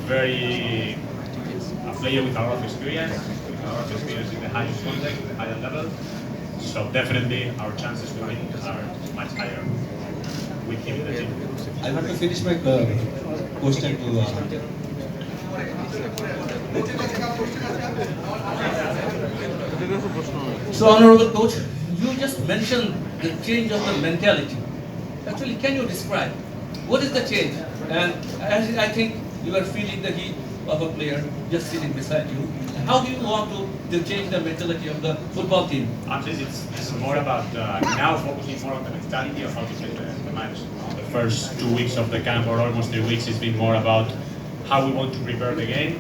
Very a player with a lot of experience, in the highest context, the higher level. So definitely our chances to win are much higher with him in the team. I want to finish my question to. So, Honorable Coach, you just mentioned the change of the mentality. Actually, can you describe what is the change? And as I think you are feeling the heat of a player just sitting beside you. How do you want to change the mentality of the football team? At least it's more about now focusing more on the mentality of how to play the match. The first 2 weeks of the camp, or almost 3 weeks, it's been more about how we want to prepare the game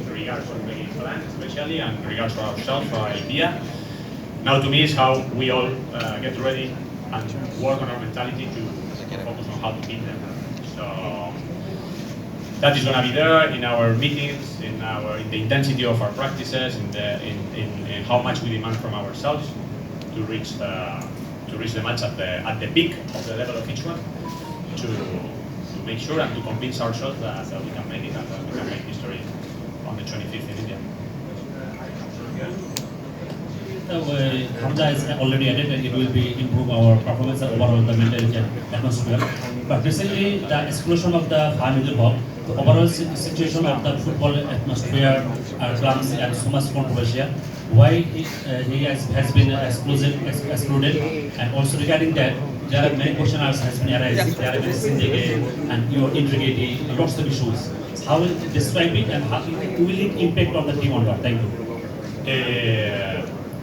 in regards to the game plan, especially, and in regards to ourselves, our idea. Now, to me, is how we all get ready and work on our mentality to focus on how to beat them. So that is going to be there in our meetings, in the intensity of our practices, in how much we demand from ourselves to reach the match at the peak of the level of each one, to make sure and to convince ourselves that we can make it and that we can make history on the 25th in India. Hamza has already added that it will be improve our performance and overall the mentality and atmosphere. But recently, the exclusion of the Hamidul Haq, the overall situation of the football atmosphere are clumsy and so much controversial. Why he has been excluded, and also regarding that, there are many questions has been arising. There have been syndicate and your integrity, lots of issues. How will you describe it, and how will it impact on the team or not? Thank you.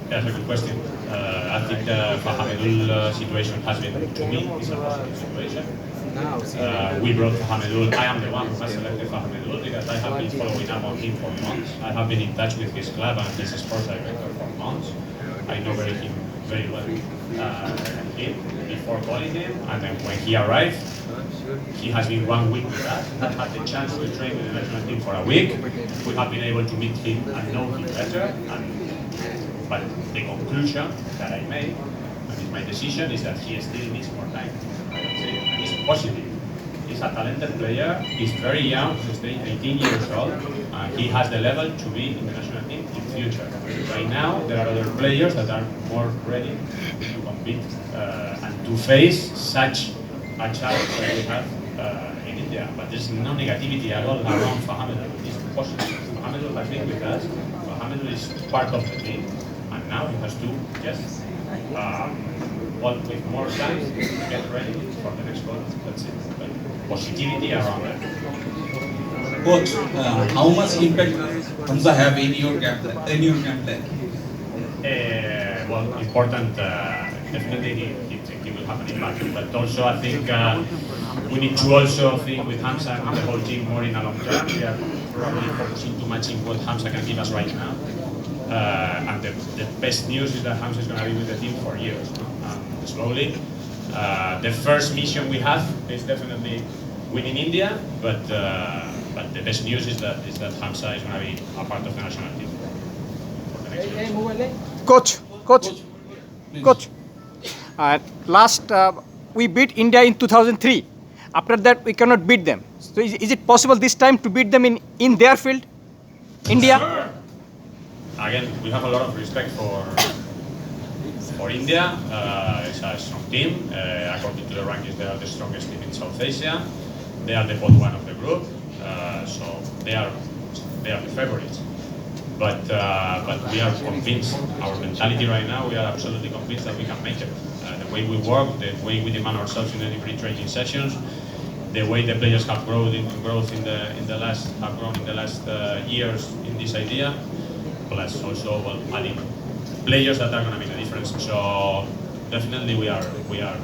That's a good question. I think the Fahamedul situation has been, to me, is a positive situation. We brought Fahamedul. I am the one who has selected Fahamedul because I have been following up on him for months. I have been in touch with his club and his sports director for months. I know him very well before calling him, and then when he arrived, he has been 1 week with us. I had the chance to train with the national team for a week. We have been able to meet him and know him better. But the conclusion that I made, and my decision, is that he still needs more time. And he's positive. He's a talented player. He's very young. He's 18 years old. And he has the level to be in the national team in future. Right now, there are other players that are more ready to compete and to face such a challenge that we have in India. But there's no negativity at all around Fahamedul. He's positive. Fahamedul has been with us. Fahamedul is part of the team. And now he has to just with more time get ready for the next goal. That's it. But positivity around that. Coach, how much impact Hamza have in your camp plan? Well, important. Definitely, he will have an impact. But also, I think we need to also think with Hamza and the whole team more in a long term. We are probably focusing too much in what Hamza can give us right now. And the best news is that Hamza is going to be with the team for years. Slowly. The first mission we have is definitely winning India, but the best news is that Hamza is going to be a part of the national team for the next years. Coach. Last we beat India in 2003. After that, we cannot beat them. So is it possible this time to beat them in their field, India? Sure. Again, we have a lot of respect for India. It's a strong team. According to the rankings, they are the strongest team in South Asia. They are the bottom one of the group, so they are the favorites. But we are convinced. Our mentality right now, we are absolutely convinced that we can make it. The way we work, the way we demand ourselves in any pre-training sessions, the way the players have grown in the last years in this idea. Plus also adding players that are going to make a difference. So definitely we are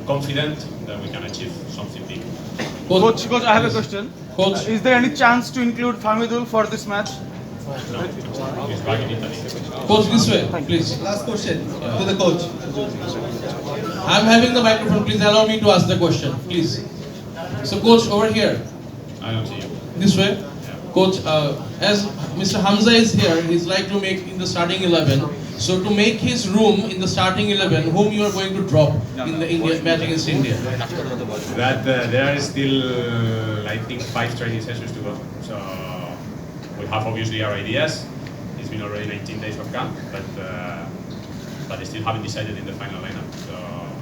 confident that we can achieve something big. Coach, I have a question. Coach. Is there any chance to include Fahamedul for this match? No, he's back in Italy. Coach, this way, please. Last question to the coach. I'm having the microphone. Please allow me to ask the question, please. So, coach, over here. I don't see you. This way. Coach, as Mr. Hamza is here, he's like to make in the starting 11. So to make his room in the starting 11, whom you are going to drop in the India match against India? That there is still, I think, think 5 training sessions to go. So we have obviously our ideas. It's been already 19 days of camp, but they still haven't decided in the final lineup. So,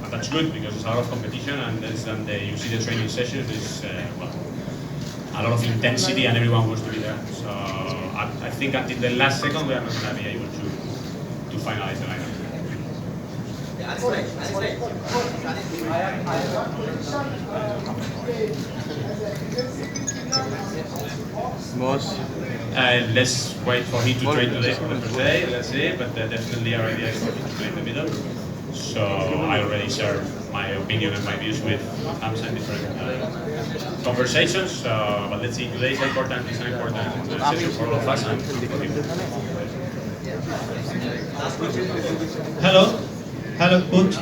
and that's good because it's a lot of competition, and you see the training sessions. There's a lot of intensity, and everyone wants to be there. So I think until the last second, we are not going to be able to finalize the lineup. Boss. Let's wait for him to train today for the first day, let's see, but definitely our idea is for him to play in the middle. So I already shared my opinion and my views with Hamza in different conversations, but let's see, today is important, it's an important session for all of us and for him. Hello coach.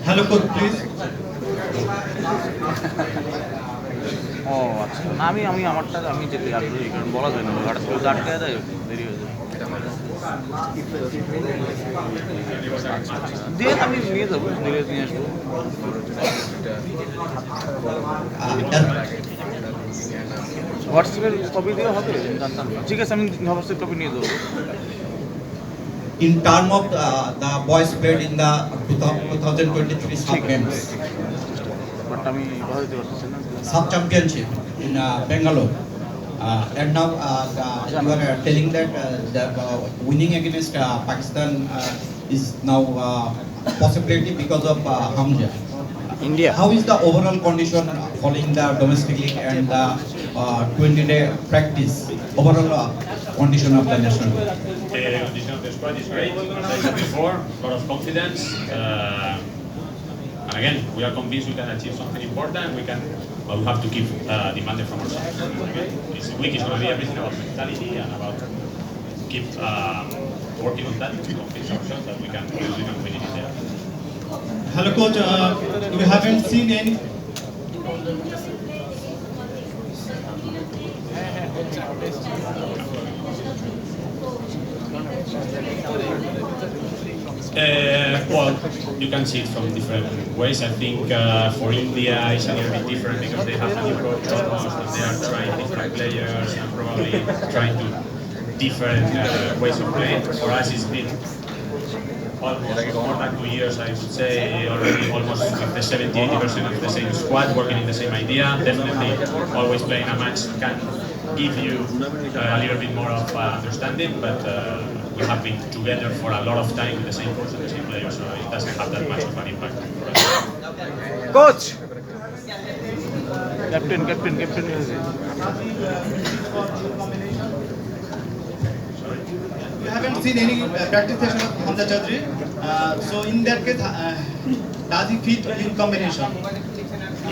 Hello coach, please. ও আচ্ছা না আমি আমারটা আমি যেতে আগ্রহী কারণ বলা যায় না হঠাৎ করে আটকে দেয় দেরি হয়ে যায় দিয়ে আমি নিয়ে যাবো ধীরে নিয়ে আসবো হোয়াটসঅ্যাপের কপি দেওয়া হবে জানতাম না ঠিক আছে আমি হোয়াটসঅ্যাপ কপি নিয়ে দেবো In term of the boys played in the 2023 Sub Games, but আমি কথা দিতে পারতেছি না Sub Championship in Bangalore, and now you are telling that the winning against Pakistan is now possibility because of Hamza. India. How is the overall condition following the domestic league and the 20-day practice? Overall condition of the national team. The condition of the squad is great, as I said before, a lot of confidence. And again, we are convinced we can achieve something important. But we have to keep demanding from ourselves. This week is going to be everything about mentality and about keep working on that to convince ourselves that we can win it there. Hello coach, we haven't seen any. Well, you can see it from different ways. I think for India it's a little bit different because they have a new coach almost, and they are trying different players and probably trying to different ways of playing. For us, it's been almost more than 2 years, I would say, already almost with the 70-80% of the same squad, working in the same idea. Definitely, always playing a match can give you a little bit more of understanding, but we have been together for a lot of time with the same coach and the same players, so it doesn't have that much of an impact for us. Coach, captain You haven't seen any practice session of Hamza Chaudhary. So in that case, does he fit in combination?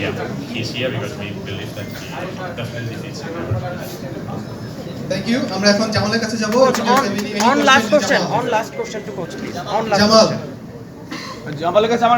Yeah, he's here because we believe that he definitely fits in. Thank you. আমরা এখন জামালের কাছে যাব। on last question to coach, please. On last Jamal question. জামালের কাছে আমার